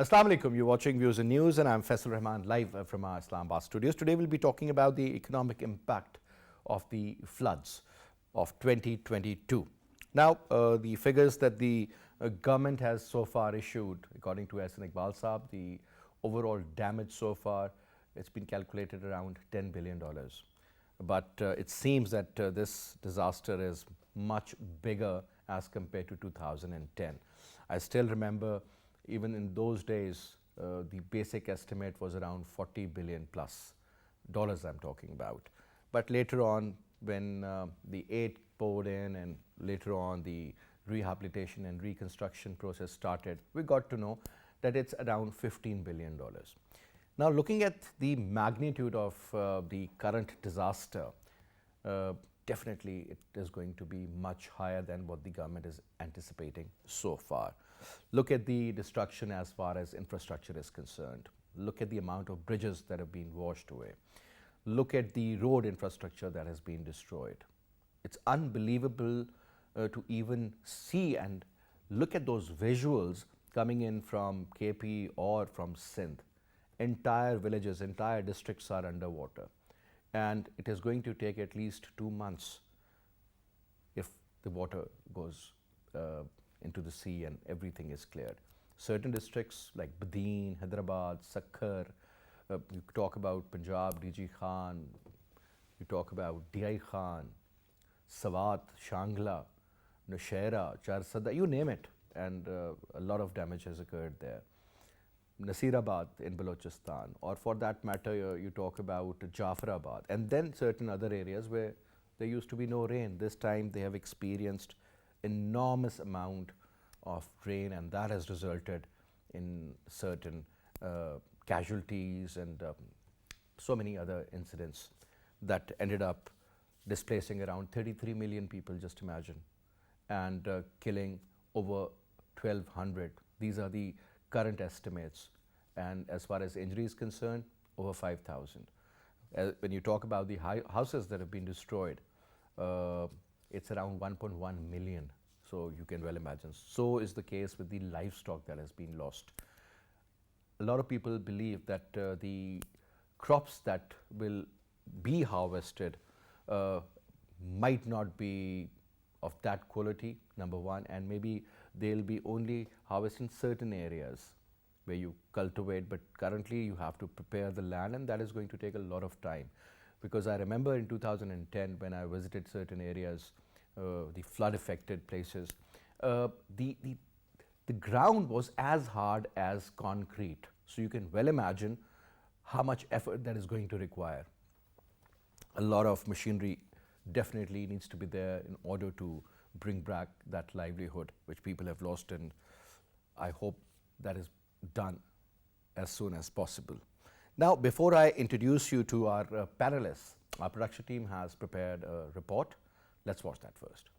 Assalamu alaikum. You're watching Views and News, and I'm Faisal Rehman live from our Islamabad studios. Today we'll be talking about the economic impact of the floods of 2022. Now, the figures that the government has so far issued, according to Ehsaan Iqbal Saab, the overall damage so far, it's been calculated around $10 billion. But it seems that this disaster is much bigger as compared to 2010. I still remember, even in those days, the basic estimate was around $40 billion plus dollars I'm talking about. But later on, when the aid poured in and later on the rehabilitation and reconstruction process started, we got to know that it's around $15 billion. Now, looking at the magnitude of the current disaster, definitely it is going to be much higher than what the government is anticipating so far. Look at the destruction as far as infrastructure is concerned. Look at the amount of bridges that have been washed away. Look at the road infrastructure that has been destroyed. It's unbelievable to even see and look at those visuals coming in from KP or from Sindh. Entire villages, entire districts are underwater. And it is going to take at least 2 months if the water goes into the sea and everything is cleared. Certain districts like Badeen, Hyderabad, Sakhar, you talk about Punjab, DG Khan, you talk about DI Khan, Sawat, Shangla, Nashera, Charsada, you name it, and a lot of damage has occurred there. Nasirabad in Balochistan, or for that matter, you talk about Jafarabad, and then certain other areas where there used to be no rain. This time they have experienced enormous amount of rain, and that has resulted in certain casualties and so many other incidents that ended up displacing around 33 million people, just imagine, and killing over 1,200. These are the current estimates, and as far as injury is concerned, over 5,000. When you talk about the houses that have been destroyed, it's around 1.1 million. So you can well imagine. So is the case with the livestock that has been lost. A lot of people believe that the crops that will be harvested might not be of that quality, number one, and maybe they'll be only harvesting certain areas where you cultivate, but currently you have to prepare the land, and that is going to take a lot of time. Because I remember in 2010 when I visited certain areas, the flood affected places, the ground was as hard as concrete. So you can well imagine how much effort that is going to require. A lot of machinery definitely needs to be there in order to bring back that livelihood which people have lost, and I hope that is done as soon as possible. Now, before I introduce you to our panelists, our production team has prepared a report. Let's watch that first.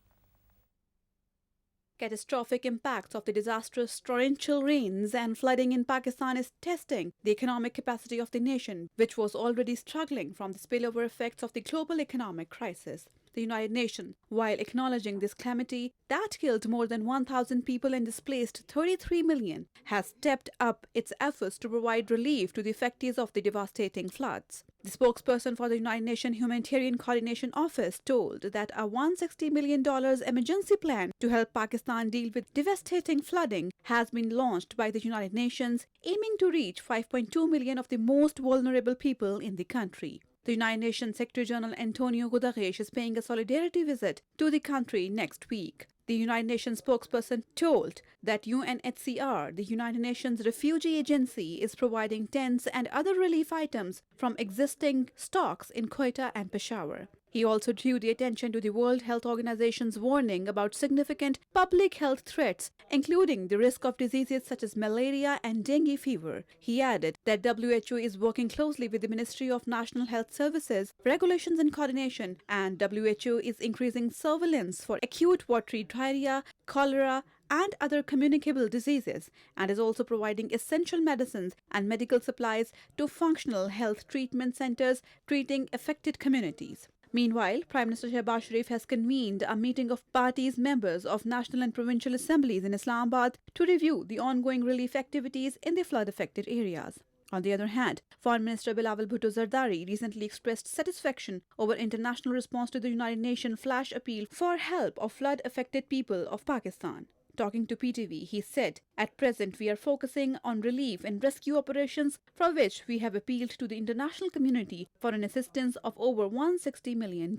Catastrophic impacts of the disastrous torrential rains and flooding in Pakistan is testing the economic capacity of the nation, which was already struggling from the spillover effects of the global economic crisis. The United Nations, while acknowledging this calamity that killed more than 1,000 people and displaced 33 million, has stepped up its efforts to provide relief to the effectees of the devastating floods. The spokesperson for the United Nations Humanitarian Coordination Office told that a $160 million emergency plan to help Pakistan deal with devastating flooding has been launched by the United Nations, aiming to reach 5.2 million of the most vulnerable people in the country. The United Nations Secretary General Antonio Guterres is paying a solidarity visit to the country next week. The United Nations spokesperson told that UNHCR, the United Nations Refugee Agency, is providing tents and other relief items from existing stocks in Quetta and Peshawar. He also drew the attention to the World Health Organization's warning about significant public health threats, including the risk of diseases such as malaria and dengue fever. He added that WHO is working closely with the Ministry of National Health Services, Regulations and Coordination, and WHO is increasing surveillance for acute watery diarrhea, cholera, and other communicable diseases, and is also providing essential medicines and medical supplies to functional health treatment centers treating affected communities. Meanwhile, Prime Minister Shehbaz Sharif has convened a meeting of parties members of national and provincial assemblies in Islamabad to review the ongoing relief activities in the flood-affected areas. On the other hand, Foreign Minister Bilawal Bhutto Zardari recently expressed satisfaction over international response to the United Nations flash appeal for help of flood-affected people of Pakistan. Talking to PTV, he said, "At present, we are focusing on relief and rescue operations for which we have appealed to the international community for an assistance of over $160 million.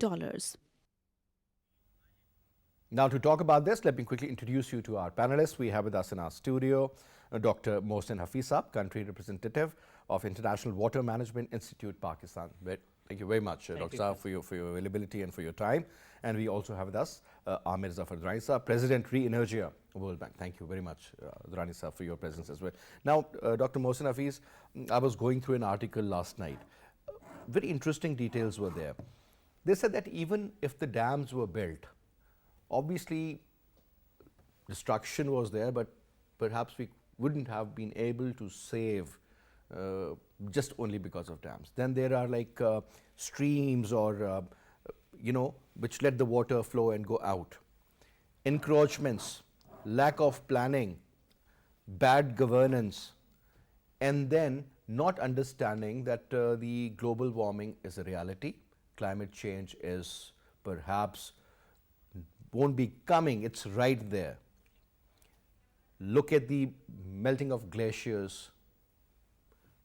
Now, to talk about this, let me quickly introduce you to our panelists. We have with us in our studio Dr. Mohsin Hafeez, country representative of International Water Management Institute, Pakistan. Thank you very much, Dr. Zafar, for your availability and for your time. And we also have with us Amer Zafar Durrani, President Reenergia, World Bank. Thank you very much, Durrani sir, for your presence as well. Now, Dr. Mohsin Hafeez, I was going through an article last night. Very interesting details were there. They said that even if the dams were built, obviously destruction was there, but perhaps we wouldn't have been able to save just only because of dams. Then there are like streams or which let the water flow and go out. Encroachments, lack of planning, bad governance, and then not understanding that the global warming is a reality. Climate change is perhaps won't be coming, it's right there. Look at the melting of glaciers.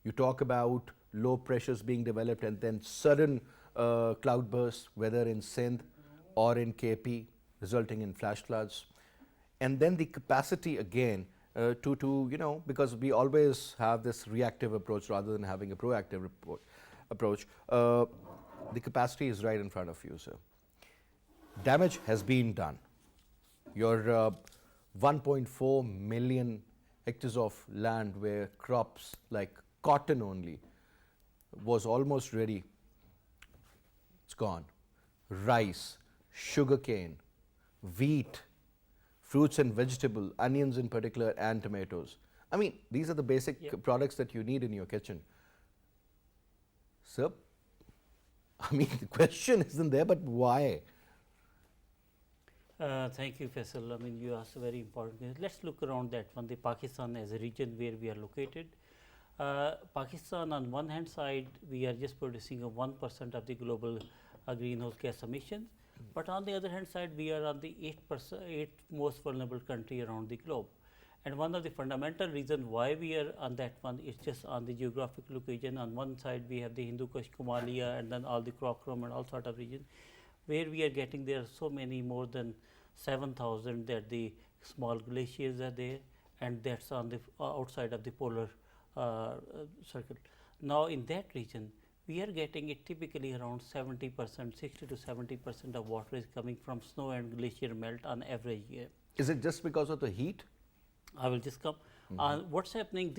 You talk about low pressures being developed and then sudden cloudbursts, whether in Sindh or in KP, resulting in flash floods. And then the capacity again because we always have this reactive approach rather than having a proactive approach. The capacity is right in front of you, sir. Damage has been done. Your 1.4 million hectares of land where crops like cotton only was almost ready. It's gone. Rice, sugarcane, wheat, fruits and vegetable, onions in particular, and tomatoes. I mean, these are the basic products that you need in your kitchen. Sir, I mean, the question isn't there, but why? Thank you, Faisal. I mean, you asked a very important question. Let's look around that one, the Pakistan as a region where we are located. Pakistan, on one hand side, we are just producing a 1% of the global greenhouse gas emissions. But on the other hand side, we are on the 8th most vulnerable country around the globe. And one of the fundamental reasons why we are on that one is just on the geographic location. On one side, we have the Hindu Kush, Kumalia, and then all the Karakoram and all sort of regions, where we are getting there so many more than 7,000 that the small glaciers are there, and that's on the outside of the polar circle. Now, in that region, we are getting it typically around 70%, 60 to 70% of water is coming from snow and glacier melt on average year. Is it just because of the heat? I will just come. What's happening?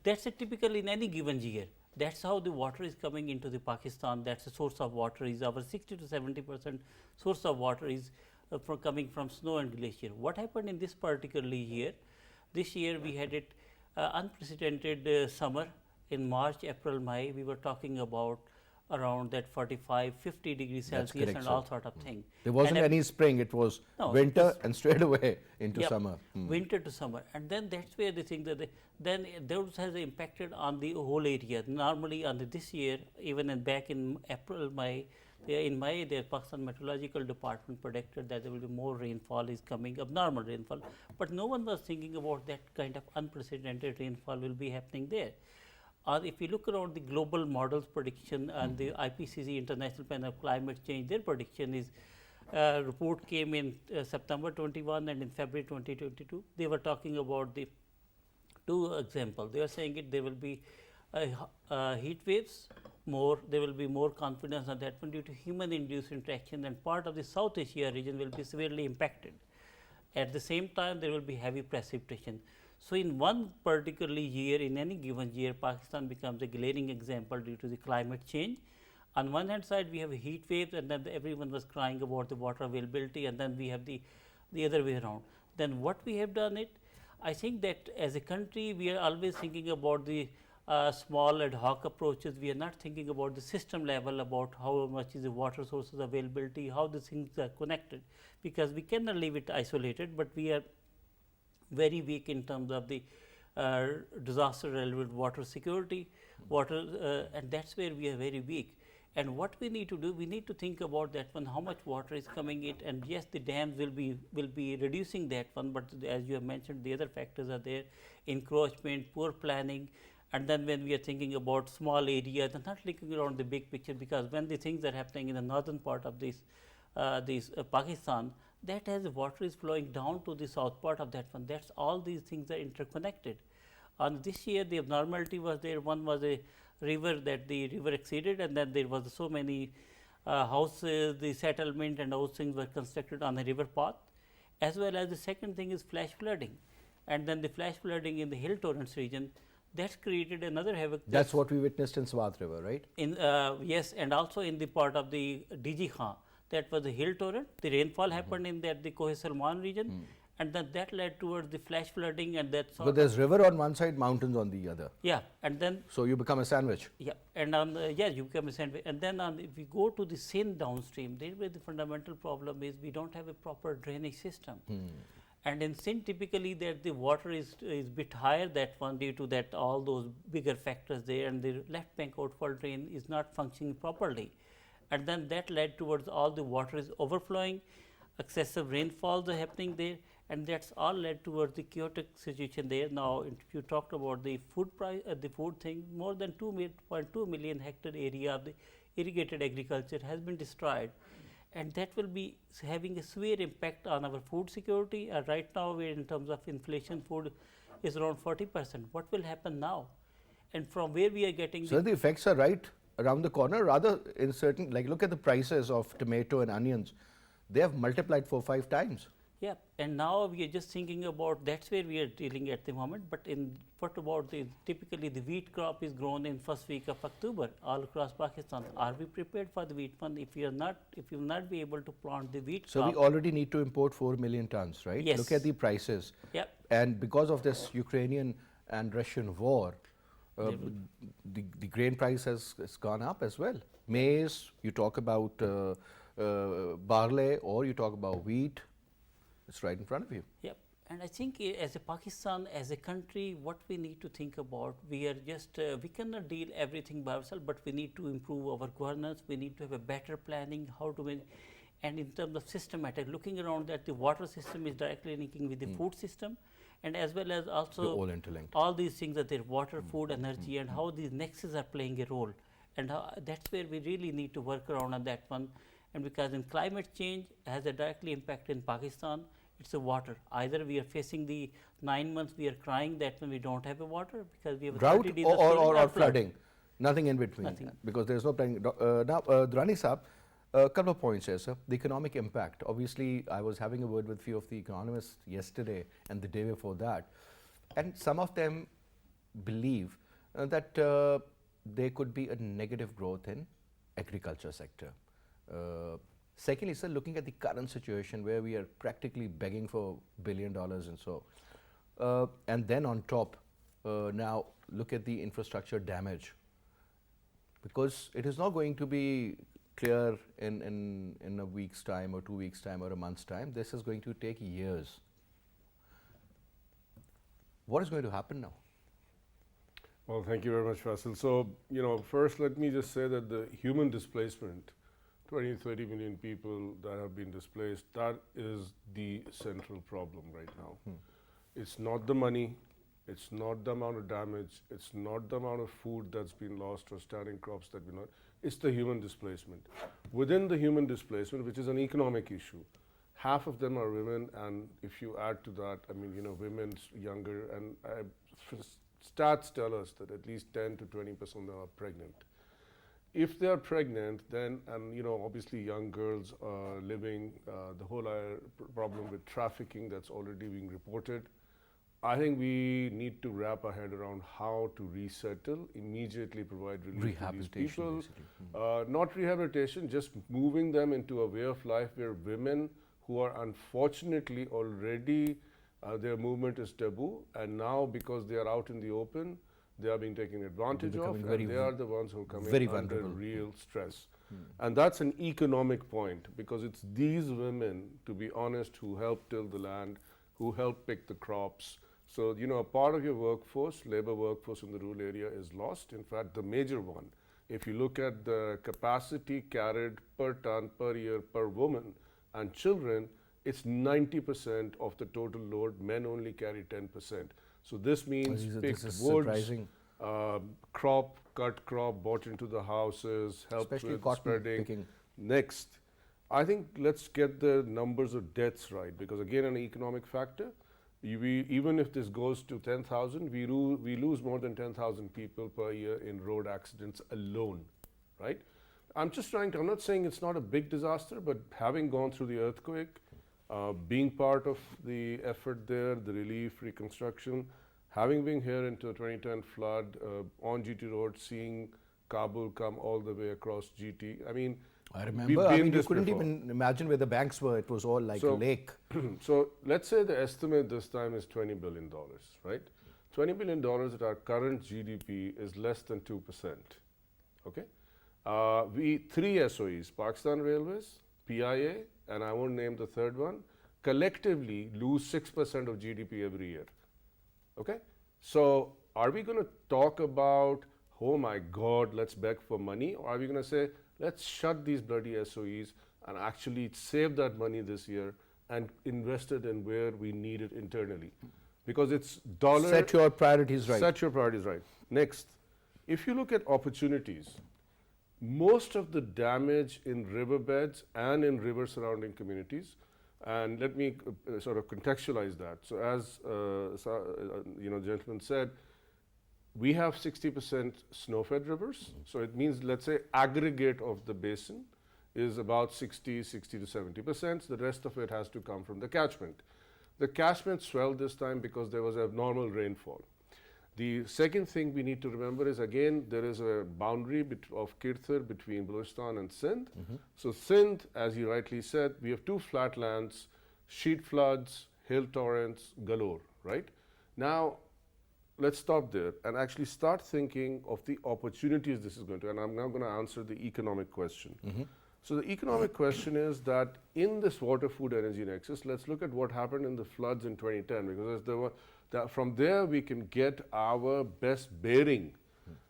That's a typical in any given year. That's how the water is coming into the Pakistan. That's the source of water. Is our 60 to 70% source of water is coming from snow and glacier. What happened in this particular year? This year we had it unprecedented summer in March, April, May. We were talking about around that 45, 50 degrees Celsius and all sort of thing. There wasn't any spring, it was winter and straight away into summer. Winter to summer. And then that's where the thing that then those has impacted on the whole area. Normally on this year, even back in April, May, in May, the Pakistan Meteorological Department predicted that there will be more rainfall is coming, abnormal rainfall. But no one was thinking about that kind of unprecedented rainfall will be happening there. If you look around the global models prediction and the IPCC International Panel of Climate Change, their prediction is report came in September 21 and in February 2022. They were talking about the two examples. They are saying it there will be heat waves, there will be more confidence on that one due to human induced interaction, and part of the South Asia region will be severely impacted. At the same time, there will be heavy precipitation. So, in one particular year, in any given year, Pakistan becomes a glaring example due to the climate change. On one hand side, we have a heat wave, and then everyone was crying about the water availability, and then we have the other way around. Then what we have done it, I think that as a country, we are always thinking about the small ad hoc approaches. We are not thinking about the system level, about how much is the water sources availability, how the things are connected, because we cannot leave it isolated, but we are very weak in terms of the disaster relevant water security, and that's where we are very weak. And what we need to do, we need to think about that one, how much water is coming in, and yes, the dams will be reducing that one, but as you have mentioned, the other factors are there: encroachment, poor planning. And then when we are thinking about small areas and not looking around the big picture, because when the things are happening in the northern part of this Pakistan, that as the water is flowing down to the south part of that one, that's all these things are interconnected. And this year the abnormality was there. One was a river, that the river exceeded, and then there was so many houses, the settlement and those things were constructed on the river path, as well as the second thing is flash flooding. And then the flash flooding in the hill torrents region, that's created another havoc. That's what we witnessed in Swat River, right? In yes, and also in the part of the DG Khan, that was the hill torrent. The rainfall happened in that the Koh Salman region, and then that led towards the flash flooding, and that sort But there's river on one side, mountains on the other. yeah, and then So you become a sandwich. yeah, and on the, yeah, you become a sandwich. And then if we go to the Sindh downstream, there where the fundamental problem is we don't have a proper drainage system. And in Sindh, typically that the water is bit higher, that one, due to that all those bigger factors there, and the left bank outfall drain is not functioning properly. And then that led towards all the water is overflowing, excessive rainfalls are happening there, and that's all led towards the chaotic situation there. Now, if you talked about the food price, the food thing, more than 2.2 million hectare area of the irrigated agriculture has been destroyed, and that will be having a severe impact on our food security. Right now, we're in terms of inflation, food is around 40%. What will happen now? And from where we are getting So the effects are right around the corner, rather in certain, like look at the prices of tomato and onions. They have multiplied 4-5 times. yeah, and now we are just thinking about, that's where we are dealing at the moment. But in what about the typically the wheat crop is grown in first week of October all across Pakistan. Are we prepared for the wheat one? If we are not, if we will not be able to plant the wheat So crop, we already need to import 4 million tons, right? Yes. Look at the prices. yeah, And because of this Ukrainian and Russian war, the grain price has gone up as well. Maize, you talk about barley, or you talk about wheat, it's right in front of you. yeah. And I think as a Pakistan, as a country, what we need to think about, we are just, we cannot deal everything by ourselves, but we need to improve our governance, we need to have a better planning, how to win. And in terms of systematic, looking around that the water system is directly linking with the food system, and as well as also They're all interlinked. all these things that there water, food, energy, and how these nexus are playing a role. And that's where we really need to work around on that one. And because in climate change has a directly impact in Pakistan, it's the water. Either we are facing the 9 months, we are crying that when we don't have a water because we have Drought 30 days or, of flooding or or flooding, nothing in between. Nothing. Because there's no planning. Now, Durrani Saab, a couple of points here, sir. The economic impact. Obviously, I was having a word with a few of the economists yesterday and the day before that, and some of them believe that there could be a negative growth in agriculture sector. Secondly, sir, looking at the current situation where we are practically begging for $1 billion and so, and then on top, now look at the infrastructure damage, because it is not going to be clear in a week's time or 2 weeks' time or a month's time. This is going to take years. What is going to happen now? Well, thank you very much, Faisal. So, first let me just say that the human displacement, 20, 30 million people that have been displaced, that is the central problem right now. It's not the money, it's not the amount of damage, it's not the amount of food that's been lost or standing crops that we not, it's the human displacement. Within the human displacement, which is an economic issue, half of them are women, and if you add to that, women younger, and stats tell us that at least 10 to 20% of them are pregnant. If they are pregnant, then, and obviously young girls are living, the whole problem with trafficking that's already being reported. I think we need to wrap our head around how to resettle, immediately provide relief to these people. Not rehabilitation, just moving them into a way of life where women who are unfortunately already, their movement is taboo, and now because they are out in the open, they are being taken advantage of, becoming very and they are the ones who are coming very under vulnerable. real stress. And that's an economic point, because it's these women, to be honest, who help till the land, who help pick the crops. So, you know, a part of your workforce, labor workforce in the rural area is lost. In fact, the major one. If you look at the capacity carried per ton per year per woman and children, it's 90% of the total load. Men only carry 10%. So this means picked this is woods, surprising. crop, cut crop, brought into the houses, helped Especially with cotton spreading. picking. Next, I think let's get the numbers of deaths right, because again, an economic factor. Even if this goes to 10,000, we lose more than 10,000 people per year in road accidents alone, right? I'm not saying it's not a big disaster, but having gone through the earthquake, being part of the effort there, the relief, reconstruction, having been here into the 2010 flood, on GT Road, seeing Kabul come all the way across GT. I mean, I we've remember, been you this couldn't before. even imagine where the banks were. It was all like So- a lake. So let's say the estimate this time is $20 billion, right? $20 billion at our current GDP is less than 2%, okay? Three SOEs, Pakistan Railways, PIA, and I won't name the third one, collectively lose 6% of GDP every year, okay? So are we going to talk about, oh my God, let's beg for money? Or are we going to say, let's shut these bloody SOEs and actually save that money this year and invest it in where we need it internally? Because it's dollar. Set your priorities right. Set your priorities right. Next, if you look at opportunities, most of the damage in riverbeds and in river surrounding communities, and let me sort of contextualize that. So as gentleman said, we have 60% snow-fed rivers. So it means, let's say, aggregate of the basin is about 60 to 70%. The rest of it has to come from the catchment. The catchment swelled this time because there was abnormal rainfall. The second thing we need to remember is, again, there is a boundary of Kirthar between Balochistan and Sindh. So Sindh, as you rightly said, we have two flatlands, sheet floods, hill torrents, galore, right? Now, let's stop there and actually start thinking of the opportunities this is going to, and I'm now going to answer the economic question. So the economic question is that in this water, food, energy nexus, let's look at what happened in the floods in 2010, because from there we can get our best bearing.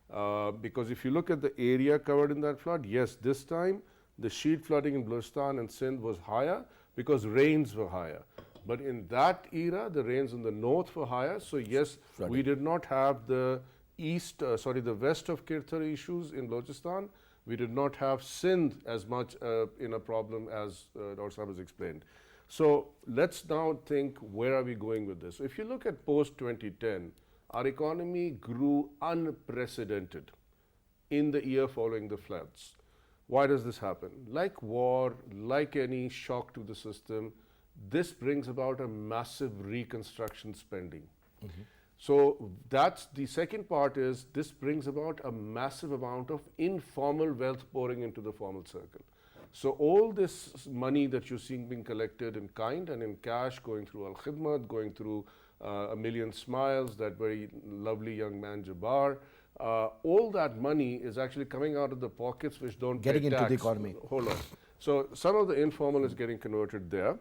Because if you look at the area covered in that flood, yes, this time the sheet flooding in Balochistan and Sindh was higher because rains were higher. But in that era, the rains in the north were higher. So yes, we did not have the the west of Kirthar issues in Balochistan. We did not have Sindh as much in a problem as Dr. Sahab has explained. So let's now think, where are we going with this? So if you look at post-2010, our economy grew unprecedented in the year following the floods. Why does this happen? Like war, like any shock to the system, this brings about a massive reconstruction spending. So that's the second part, is this brings about a massive amount of informal wealth pouring into the formal circle. So all this money that you're seeing being collected in kind and in cash, going through Al-Khidmat, going through A Million Smiles, that very lovely young man Jabbar, all that money is actually coming out of the pockets which don't Getting pay into tax. the economy. Hold on. So some of the informal is getting converted there.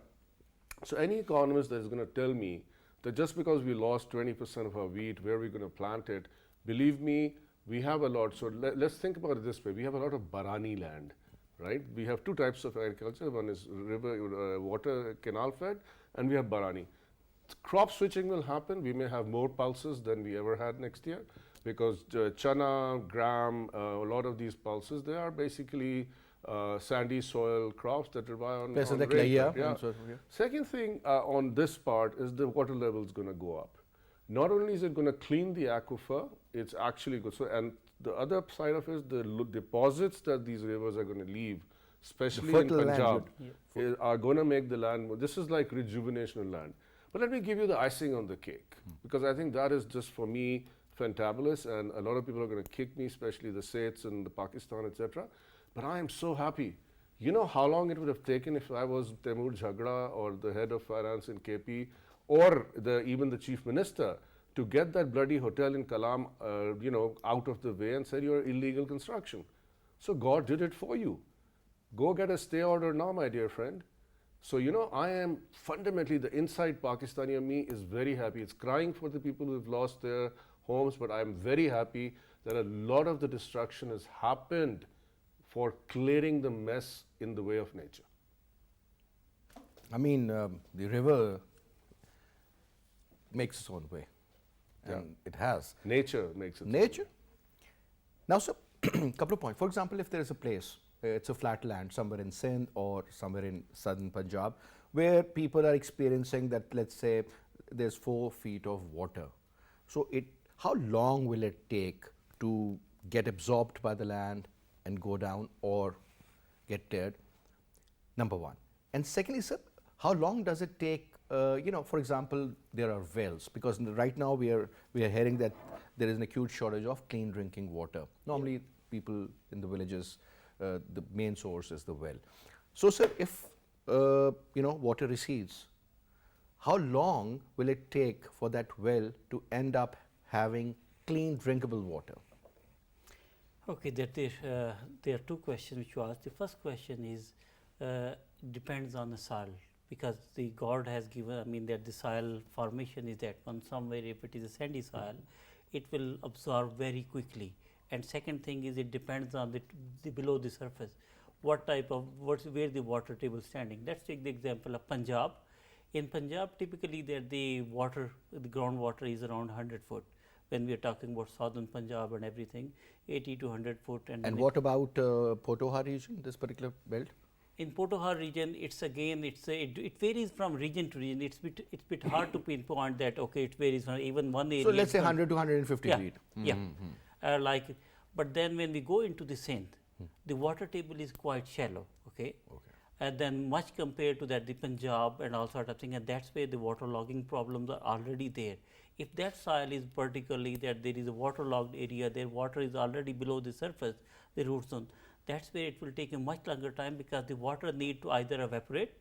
So any economist that is going to tell me that just because we lost 20% of our wheat, where are we going to plant it? Believe me, we have a lot. So let's think about it this way. We have a lot of Barani land, right? We have two types of agriculture. One is river, water, canal fed, and we have Barani. Crop switching will happen. We may have more pulses than we ever had next year, because chana, gram, a lot of these pulses, they are basically sandy soil crops that rely on like rainfall. layer. Second thing on this part is the water level is going to go up. Not only is it going to clean the aquifer, it's actually good. So, and the other side of it is the deposits that these rivers are going to leave, especially in Punjab, are going to make the land more. This is like rejuvenation of land. But let me give you the icing on the cake, because I think that is just, for me, fantabulous, and a lot of people are going to kick me, especially the Saeeds and the Pakistan, etc. But I am so happy. You know how long it would have taken if I was Taimur Jhagra or the head of finance in KP, or even the chief minister, to get that bloody hotel in Kalam, out of the way and said you're illegal construction. So God did it for you. Go get a stay order now, my dear friend. So, I am fundamentally, the inside Pakistani of me is very happy. It's crying for the people who have lost their homes, but I'm very happy that a lot of the destruction has happened for clearing the mess in the way of nature. I mean, the river makes its own way, and it has. Nature makes it. Nature. Now, so, couple of points. For example, if there is a place, it's a flat land somewhere in Sindh or somewhere in southern Punjab, where people are experiencing that, let's say, there's 4 feet of water. So, how long will it take to get absorbed by the land and go down or get cleared? Number one. And secondly, sir, how long does it take? For example, there are wells, because right now we are hearing that there is an acute shortage of clean drinking water. Normally, people in the villages, the main source is the well. So, sir, if water recedes, how long will it take for that well to end up having clean drinkable water? Okay, there are 2 questions which you asked. The first question is depends on the soil, because the God has given, that the soil formation is that one. Somewhere if it is a sandy soil, it will absorb very quickly. And second thing is, it depends on the below the surface, where the water table is standing. Let's take the example of Punjab. In Punjab, typically the groundwater is around 100 foot. When we are talking about southern Punjab and everything, 80 to 100 foot. And what about Potoha region, this particular belt? In Potoha region, it varies from region to region. It's bit hard to pinpoint that. Okay, it varies from even one area. So let's say 100 to 150 feet. But then when we go into the Sindh, the water table is quite shallow. Okay. And then much compared to that, the Punjab and all sort of thing, and that's where the waterlogging problems are already there. If that soil is particularly that there is a waterlogged area, their water is already below the surface, the root zone, that's where it will take a much longer time, because the water need to either evaporate,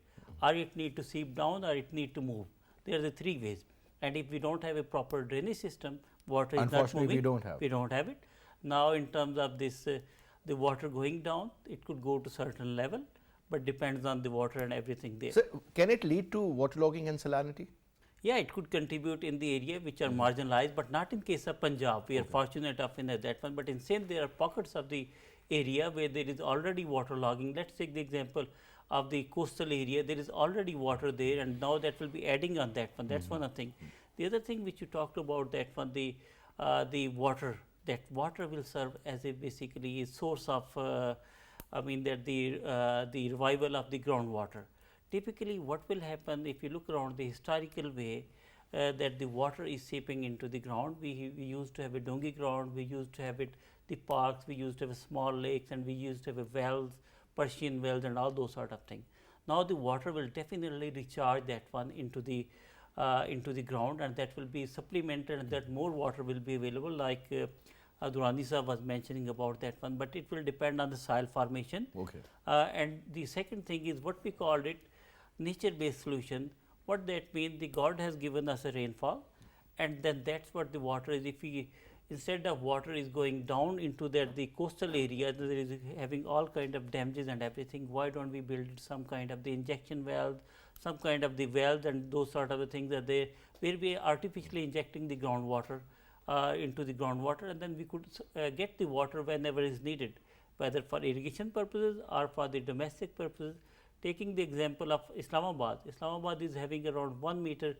or it need to seep down, or it need to move. There are the 3 ways. And if we don't have a proper drainage system, water is not moving. Unfortunately, we don't have it. Now, in terms of this, the water going down, it could go to certain level, but depends on the water and everything there. So, can it lead to waterlogging and salinity? Yeah, it could contribute in the area which are marginalized, but not in case of Punjab. We are fortunate enough in that one, but in Sindh there are pockets of the area where there is already waterlogging. Let's take the example of the coastal area. There is already water there, and now that will be adding on that one. That's one thing. The other thing which you talked about, that one, the water. That water will serve as a basically a source of, the revival of the groundwater. Typically, what will happen if you look around the historical way, that the water is seeping into the ground. We used to have a dongi ground, we used to have the parks, we used to have small lakes, and we used to have wells, Persian wells, and all those sort of things. Now the water will definitely recharge that one into the ground, and that will be supplemented, and that more water will be available, like Durrani sir was mentioning about that one, but it will depend on the soil formation. Okay. And the second thing is what we called it nature-based solution. What that means, the God has given us a rainfall, and then that's what the water is. If we, instead of water is going down into the coastal area, there is having all kind of damages and everything, why don't we build some kind of the injection wells, some kind of the wells, and those sort of the things are there, where we are artificially injecting the groundwater into the groundwater, and then we could get the water whenever is needed, whether for irrigation purposes or for the domestic purposes. Taking the example of Islamabad, Islamabad is having around 1 meter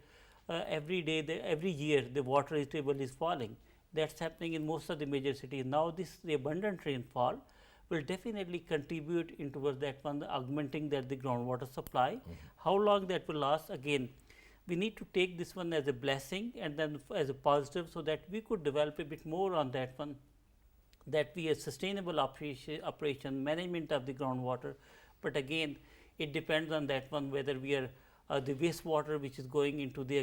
every day, every year the water table is falling. That's happening in most of the major cities. Now the abundant rainfall will definitely contribute into that one, augmenting the groundwater supply. How long that will last, again, we need to take this one as a blessing and then as a positive, so that we could develop a bit more on that one, that we have sustainable operation, management of the groundwater. But again, it depends on that one, whether we are the wastewater which is going into we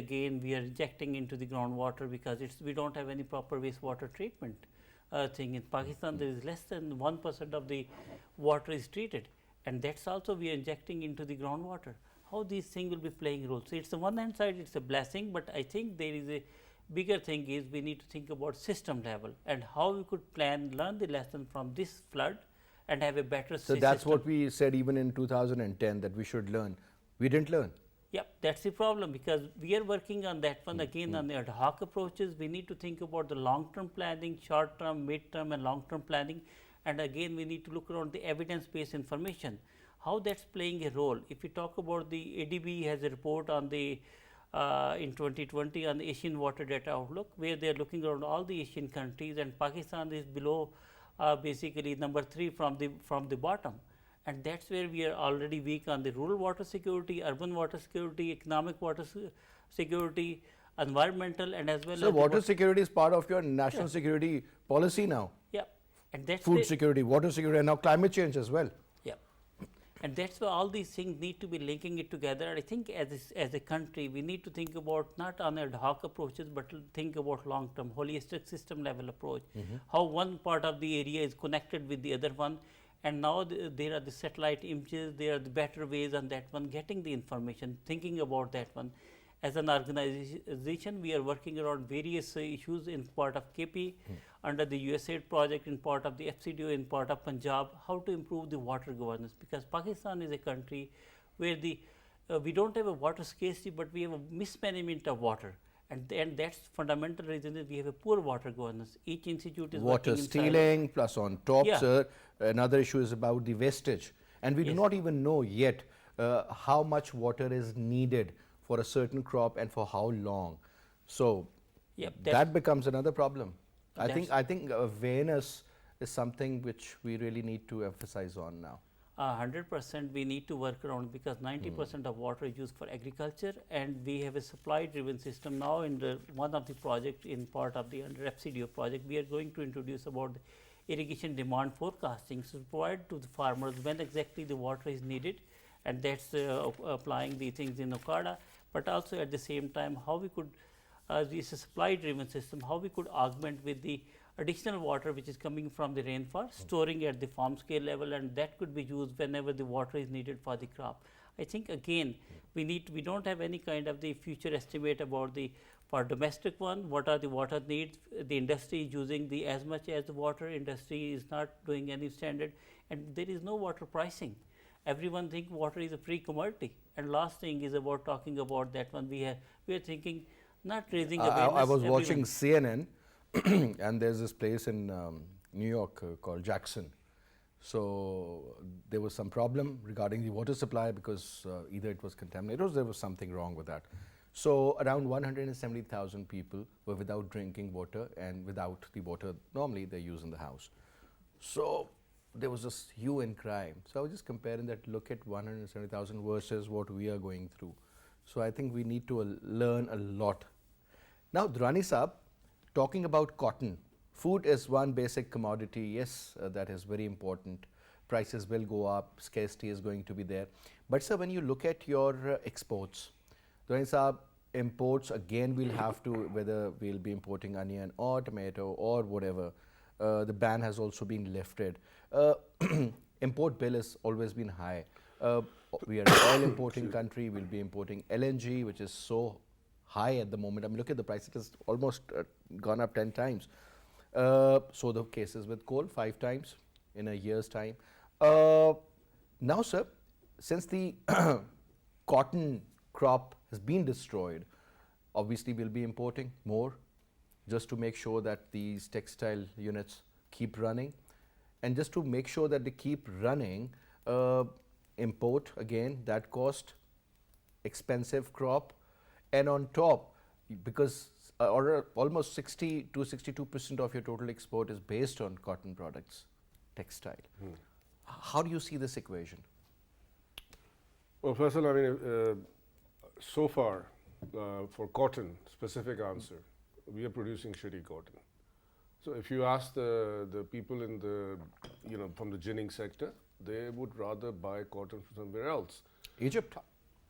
are injecting into the groundwater, because we don't have any proper wastewater treatment thing. In Pakistan, there is less than 1% of the water is treated, and that's also we are injecting into the groundwater. How these things will be playing roles? So it's on one hand side, it's a blessing, but I think there is bigger thing is we need to think about system level and how we could plan, learn the lesson from this flood and have a better So that's what we said even in 2010 that we should learn. We didn't learn. Yeah, that's the problem, because we are working on that one again on the ad hoc approaches. We need to think about the long-term planning, short-term, mid-term and long-term planning, and again we need to look around the evidence-based information, how that's playing a role. If we talk about the ADB has a report on the in 2020 on the Asian Water Data Outlook, where they are looking around all the Asian countries, and Pakistan is below basically number 3 from the bottom. And that's where we are already weak on the rural water security, urban water security, economic water security, environmental, and as well So as water security is part of your national security policy now. Yeah, and that's Food security, water security, and now climate change as well. Yeah, and that's why all these things need to be linking it together. I think as a country, we need to think about not on ad hoc approaches, but think about long-term, holistic system level approach. How one part of the area is connected with the other one. And now there are the satellite images, there are the better ways on that one, getting the information, thinking about that one. As an organization, we are working around various issues in part of KP, under the USAID project, in part of the FCDO, in part of Punjab, how to improve the water governance. Because Pakistan is a country where we don't have a water scarcity, but we have a mismanagement of water. And that's fundamental reason is we have a poor water governance. Each institute is water working in stealing, plus on top, Yeah. sir, another issue is about the wastage. And we do not even know yet how much water is needed for a certain crop and for how long. So Yep, that becomes another problem. I That's- think awareness is something which we really need to emphasize on now. 100% we need to work around, because 90% of water is used for agriculture, and we have a supply driven system now. In one of the project in part of the under FCDO project, we are going to introduce about the irrigation demand forecasting, so provide to the farmers when exactly the water is needed, and that's applying the things in Okada, but also at the same time how we could, this is a supply driven system, how we could augment with the additional water which is coming from the rainfall, storing at the farm scale level, and that could be used whenever the water is needed for the crop. I think again we don't have any kind of the future estimate about for domestic one, what are the water needs. The industry is using as much as the water, industry is not doing any standard, and there is no water pricing. Everyone think water is a free commodity. And last thing is about talking about that one, we are thinking not raising awareness. I was watching CNN and there's this place in New York called Jackson. So there was some problem regarding the water supply because either it was contaminated or there was something wrong with that. So around 170,000 people were without drinking water and without the water normally they use in the house. So there was this hue and cry. So I was just comparing that, look at 170,000 versus what we are going through. So I think we need to learn a lot. Now Durrani Saab, talking about cotton, food is one basic commodity. Yes, that is very important. Prices will go up, scarcity is going to be there. But sir, when you look at your exports, Durrani Saab, imports again we'll have to, whether we'll be importing onion or tomato or whatever, the ban has also been lifted. Import bill has always been high. We are an oil importing country, we'll be importing LNG, which is so high at the moment. I mean, look at the price, it has almost gone up 10 times. So the cases with coal, 5 times in a year's time. Now, sir, since the cotton crop has been destroyed, obviously we'll be importing more just to make sure that these textile units keep running. And just to make sure that they keep running, import again, that cost, expensive crop, and on top, because almost 60 to 62% of your total export is based on cotton products, textile. How do you see this equation? Well, Faisal, I mean, so far, for cotton, specific answer, we are producing shitty cotton. So if you ask the people in from the ginning sector, they would rather buy cotton from somewhere else. Egypt?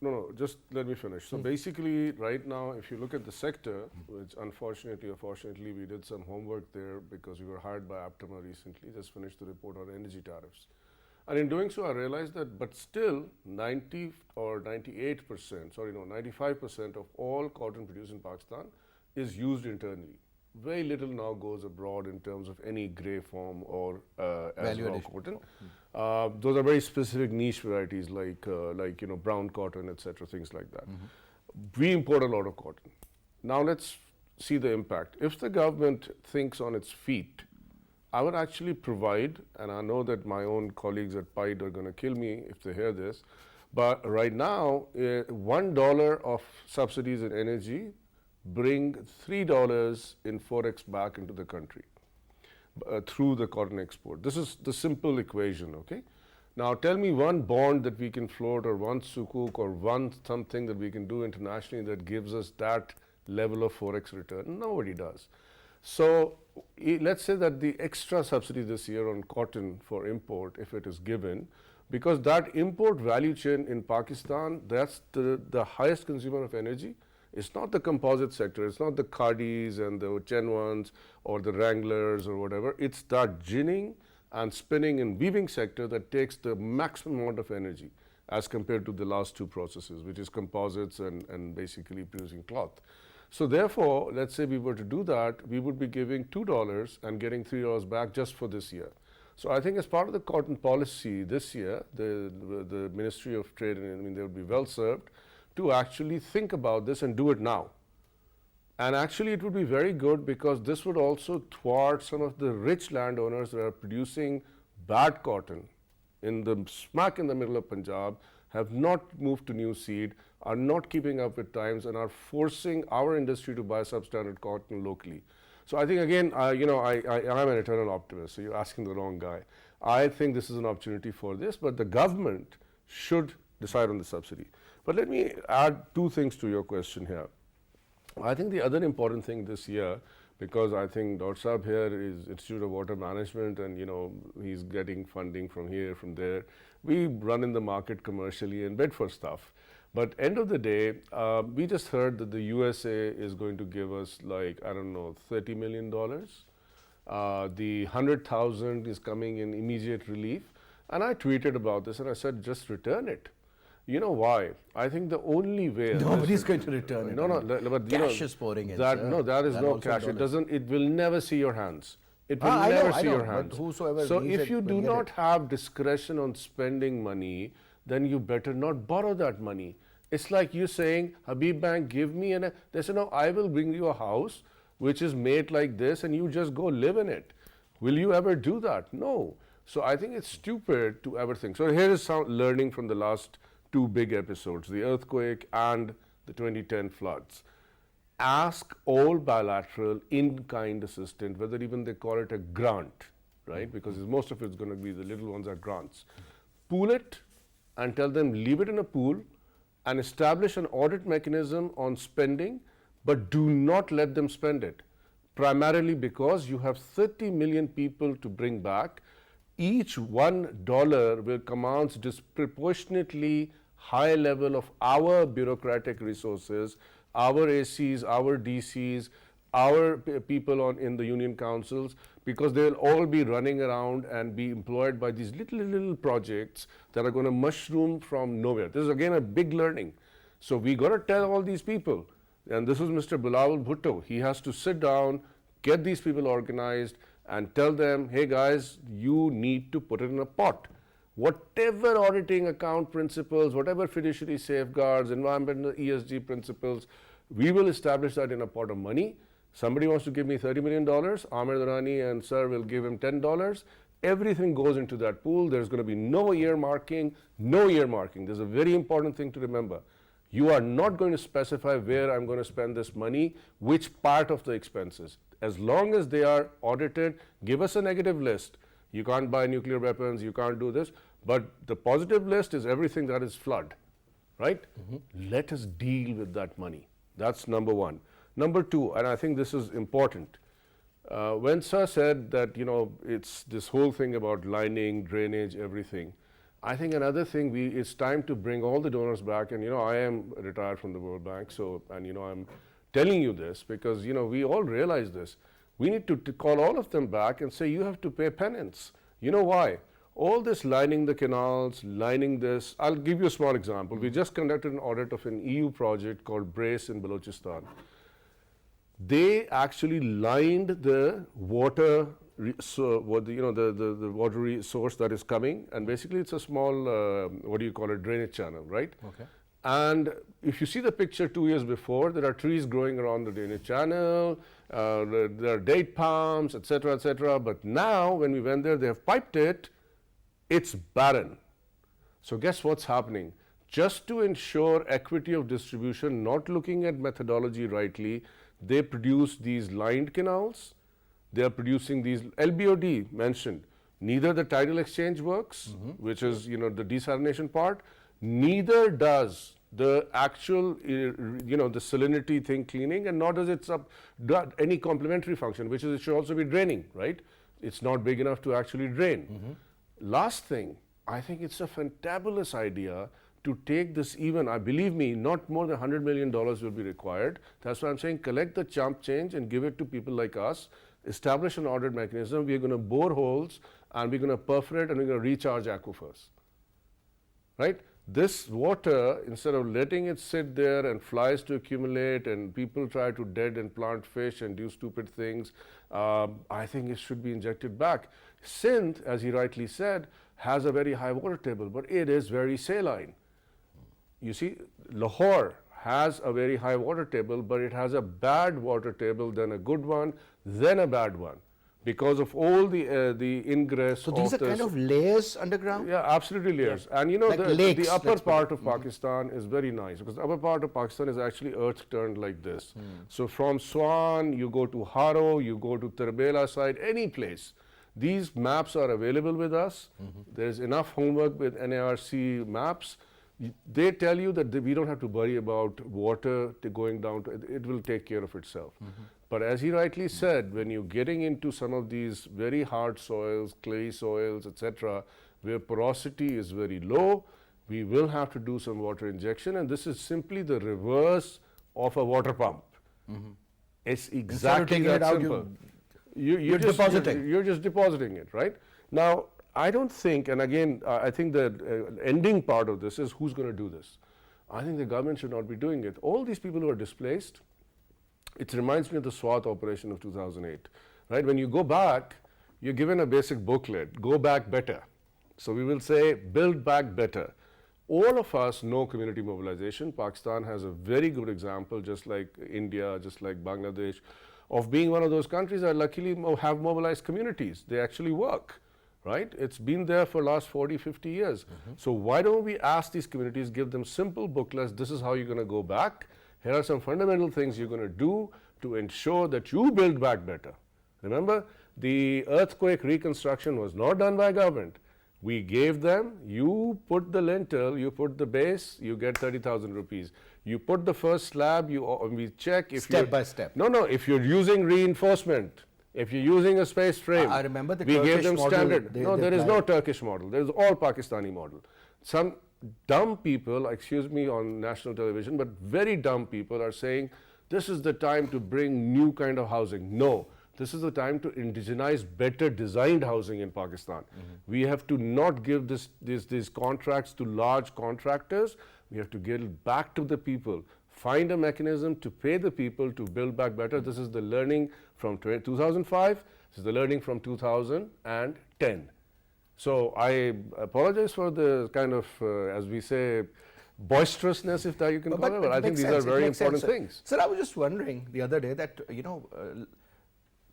No, just let me finish. So basically, right now, if you look at the sector, which unfortunately or fortunately, we did some homework there because we were hired by Aptima recently, just finished the report on energy tariffs. And in doing so, I realized that, but still 90 or 98%, sorry, no, 95% of all cotton produced in Pakistan is used internally. Very little now goes abroad in terms of any grey form or as Value raw addition. cotton. Those are very specific niche varieties like brown cotton, etc., things like that. We import a lot of cotton. Now let's see the impact. If the government thinks on its feet, I would actually provide, and I know that my own colleagues at PIDE are going to kill me if they hear this, but right now, $1 of subsidies in energy bring $3 in forex back into the country through the cotton export. This is the simple equation, okay? Now tell me one bond that we can float, or one sukuk, or one something that we can do internationally that gives us that level of forex return. Nobody does. So let's say that the extra subsidy this year on cotton for import, if it is given, because that import value chain in Pakistan, that's the highest consumer of energy. It's not the composite sector, it's not the Khadis and the Chenwans or the Wranglers or whatever. It's that ginning and spinning and weaving sector that takes the maximum amount of energy as compared to the last two processes, which is composites and basically producing cloth. So therefore, let's say we were to do that, we would be giving $2 and getting $3 back just for this year. So I think as part of the cotton policy this year, the Ministry of Trade, and they would be well served to actually think about this and do it now. And actually it would be very good, because this would also thwart some of the rich landowners that are producing bad cotton in the smack in the middle of Punjab, have not moved to new seed, are not keeping up with times, and are forcing our industry to buy substandard cotton locally. So I think again, I'm an eternal optimist, so you're asking the wrong guy. I think this is an opportunity for this, but the government should decide on the subsidy. But let me add two things to your question here. I think the other important thing this year, because I think Dr. Saab here is Institute of Water Management, and he's getting funding from here, from there. We run in the market commercially and bid for stuff. But end of the day, we just heard that the USA is going to give us like, I don't know, $30 million. The 100,000 is coming in immediate relief. And I tweeted about this and I said, just return it. You know why? I think the only way... Nobody's going to return it. No, but cash is pouring in. No, that is no cash. It will never see your hands. It will never see your hands. So if you do not have discretion on spending money, then you better not borrow that money. It's like you saying, Habib Bank, give me an... They say, no, I will bring you a house which is made like this and you just go live in it. Will you ever do that? No. So I think it's stupid to ever think. So here is some learning from the last two big episodes, the earthquake and the 2010 floods. Ask all bilateral in-kind assistance, whether even they call it a grant, right? Because most of it's going to be, the little ones are grants. Pool it and tell them leave it in a pool and establish an audit mechanism on spending, but do not let them spend it. Primarily because you have 30 million people to bring back. Each $1 will command disproportionately high level of our bureaucratic resources, our ACs, our DCs, our people in the union councils, because they'll all be running around and be employed by these little projects that are going to mushroom from nowhere. This is again a big learning. So we got to tell all these people, and this is Mr. Bilawal Bhutto, he has to sit down, get these people organized and tell them, hey guys, you need to put it in a pot. Whatever auditing account principles, whatever fiduciary safeguards, environmental ESG principles, we will establish that in a pot of money. Somebody wants to give me $30 million, Amer, Durrani and Sir will give him $10. Everything goes into that pool. There's going to be no earmarking, no earmarking. There's a very important thing to remember. You are not going to specify where I'm going to spend this money, which part of the expenses. As long as they are audited, give us a negative list. You can't buy nuclear weapons, you can't do this. But the positive list is everything that is flood, right? Let us deal with that money. That's number one. Number two, and I think this is important, when Sir said that, it's this whole thing about lining, drainage, everything, I think another thing, it's time to bring all the donors back, and I am retired from the World Bank, so, and I'm telling you this because, we all realize this. We need to call all of them back and say, you have to pay penance. You know why? All this lining the canals, lining this, I'll give you a small example. We just conducted an audit of an EU project called Brace in Balochistan. they actually lined the water, so what the, the water resource that is coming, and basically it's a small, what do you call it, drainage channel, right? Okay. And if you see the picture 2 years before, there are trees growing around the drainage channel, there are date palms, etc., etc. But now, when we went there, they have piped it, it's barren. So guess what's happening? Just to ensure equity of distribution, not looking at methodology rightly, they produce these lined canals, they are producing these, LBOD mentioned, neither the tidal exchange works, which is, the desalination part, neither does the actual, the salinity thing cleaning, and nor does it any complementary function, which is it should also be draining, right? It's not big enough to actually drain. Last thing, I think it's a fantabulous idea to take this even, I believe me, not more than $100 million will be required. That's why I'm saying collect the chump change and give it to people like us, establish an audit mechanism, we're going to bore holes and we're going to perforate and we're going to recharge aquifers, right? This water, instead of letting it sit there and flies to accumulate and people try to dead and plant fish and do stupid things, I think it should be injected back. Sindh, as he rightly said, has a very high water table, but it is very saline. You see, Lahore has a very high water table, but it has a bad water table, then a good one, then a bad one, because of all the ingress. So these are kind of layers underground? Yeah, absolutely layers. And Like lakes, the upper part of Pakistan is very nice, because the upper part of Pakistan is actually earth turned like this. So from Swan, you go to Haro, you go to Terbela side, any place. These maps are available with us. There's enough homework with NARC maps. They tell you that we don't have to worry about water going down to it will take care of itself. But as he rightly said, when you're getting into some of these very hard soils, clay soils, etc., where porosity is very low, we will have to do some water injection, and this is simply the reverse of a water pump. It's exactly that simple. You're just depositing it, right? Now, I don't think, and again, I think the ending part of this is who's going to do this. I think the government should not be doing it. All these people who are displaced, it reminds me of the SWAT operation of 2008, right? When you go back, you're given a basic booklet, go back better. So we will say, build back better. All of us know community mobilization. Pakistan has a very good example, just like India, just like Bangladesh, of being one of those countries that luckily have mobilized communities. They actually work. Right? It's been there for the last 40, 50 years. So why don't we ask these communities, give them simple booklets, this is how you're going to go back, here are some fundamental things you're going to do to ensure that you build back better. Remember, the earthquake reconstruction was not done by government. We gave them, you put the lintel, you put the base, you get 30,000 rupees. You put the first slab, we check if step by step. No, if you're using reinforcement, if you're using a space frame, I remember the we Turkish gave them model, standard. No, there is no Turkish model. There is all Pakistani model. Some dumb people, excuse me on national television, but very dumb people are saying, this is the time to bring new kind of housing. No, this is the time to indigenize better designed housing in Pakistan. We have to not give these contracts to large contractors. We have to give it back to the people. Find a mechanism to pay the people to build back better. This is the learning from 2005. This is the learning from 2010. So I apologize for the kind of, as we say, boisterousness, if that you can call it. But I think these are very important things. Sir, I was just wondering the other day that,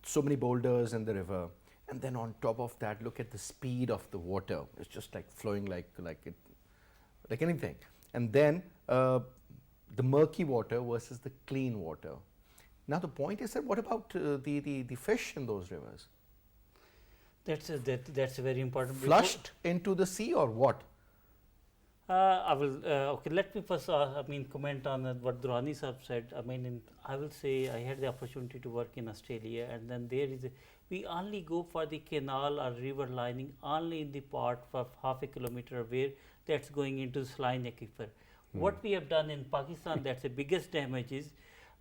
so many boulders in the river, and then on top of that, look at the speed of the water. It's just like flowing like anything. And then the murky water versus the clean water. Now the point is that what about the fish in those rivers? That's a very important. Flushed into the sea or what? I will. Okay, let me first. Comment on what Durrani sahab said. I will say I had the opportunity to work in Australia, and then we only go for the canal or river lining only in the part of half a kilometer where that's going into the saline aquifer. What we have done in Pakistan, that's the biggest damage is,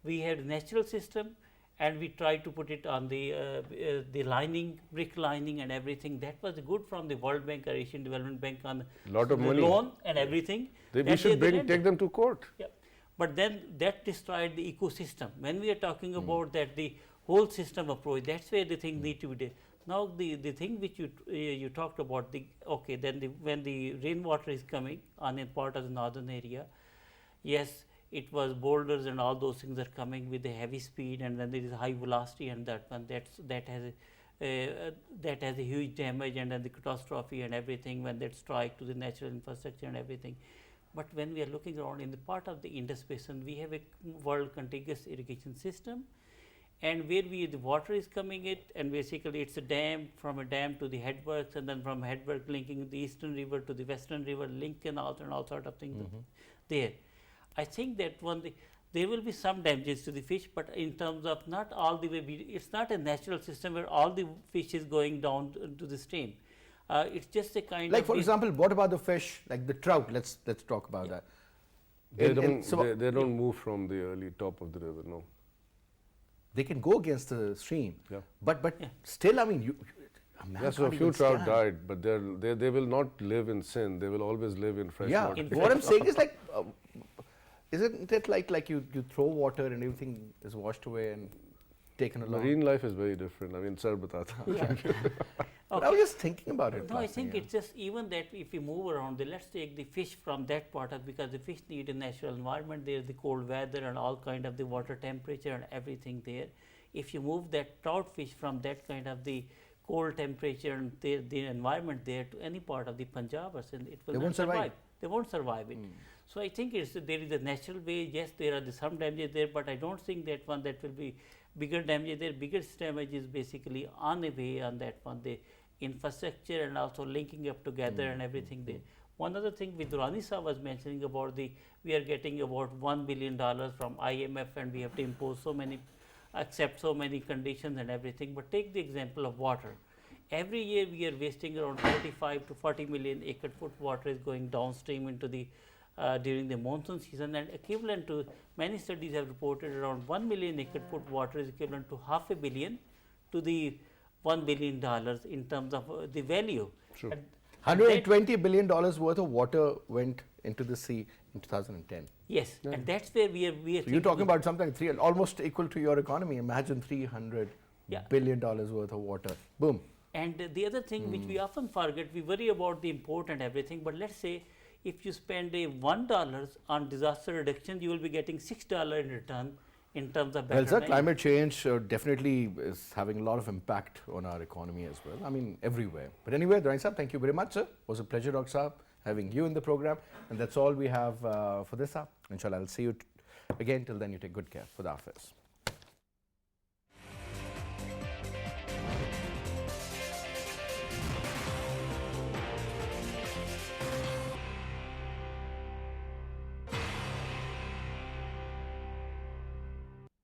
we had natural system, and we tried to put it on the lining, brick lining and everything. That was good from the World Bank or Asian Development Bank on lot of money loan and everything. We should take them to court. Yeah. But then that destroyed the ecosystem. When we are talking about that the whole system approach, that's where the thing need to be done. Now the thing which you talked about, the okay, then when the rainwater is coming on a part of the northern area, yes, it was boulders and all those things are coming with a heavy speed, and then there is high velocity, and that one that has a huge damage, and then the catastrophe and everything when that strike to the natural infrastructure and everything. But when we are looking around in the part of the Indus Basin, we have a world contiguous irrigation system, and where the water is coming it, and basically it's a dam, from a dam to the headworks, and then from headwork linking the eastern river to the western river, link canals and all sort of things there. I think that there will be some damages to the fish, but in terms of not all the way, it's not a natural system where all the fish is going down to the stream. It's just a kind like of. For example, what about the fish, like the trout? Let's talk about that. They don't move from the early top of the river, no. They can go against the stream, Yeah. but still, I mean, a man Yes, so a can't few even trout stand. died, but they will not live in sin. They will always live in fresh Yeah, water. what I'm saying is like, isn't it like you throw water and everything is washed away and taken along? Marine life is very different. I mean, sir, batata. But I was just thinking about it. No, I last think night, it's just even that if we move around, let's take the fish from that part of, because the fish need a natural environment. There's the cold weather and all kind of the water temperature and everything there. If you move that trout fish from that kind of the cold temperature and the environment there to any part of the Punjab or Sindh, it will They not won't survive. They won't survive it. So I think there is a natural way. Yes, there are some damages there, but I don't think that one that will be bigger damage there. Biggest damage is basically on the way on that one, the infrastructure and also linking up together and everything there. One other thing with Durrani sir was mentioning about we are getting about $1 billion from IMF, and we have to impose accept so many conditions and everything. But take the example of water. Every year we are wasting around 35 to 40 million acre foot water is going downstream into the during the monsoon season, and equivalent to, many studies have reported around 1 million acre foot water is equivalent to $500 million to the $1 billion in terms of the value. True. And $120 billion worth of water went into the sea in 2010. yes, and that's where we are So you're talking about something almost equal to your economy. Imagine $300 billion worth of water. Boom. And the other thing which we often forget, we worry about the import and everything, but let's say if you spend $1 on disaster reduction, you will be getting $6 in return in terms of better Well, sir, management. climate change definitely is having a lot of impact on our economy as well. I mean, everywhere. But anyway, Durrani sir, thank you very much, sir. It was a pleasure, Dr. Saab, having you in the program. And that's all we have for this hour. Inshallah, I'll see you again. Till then, you take good care. Khuda Hafeez.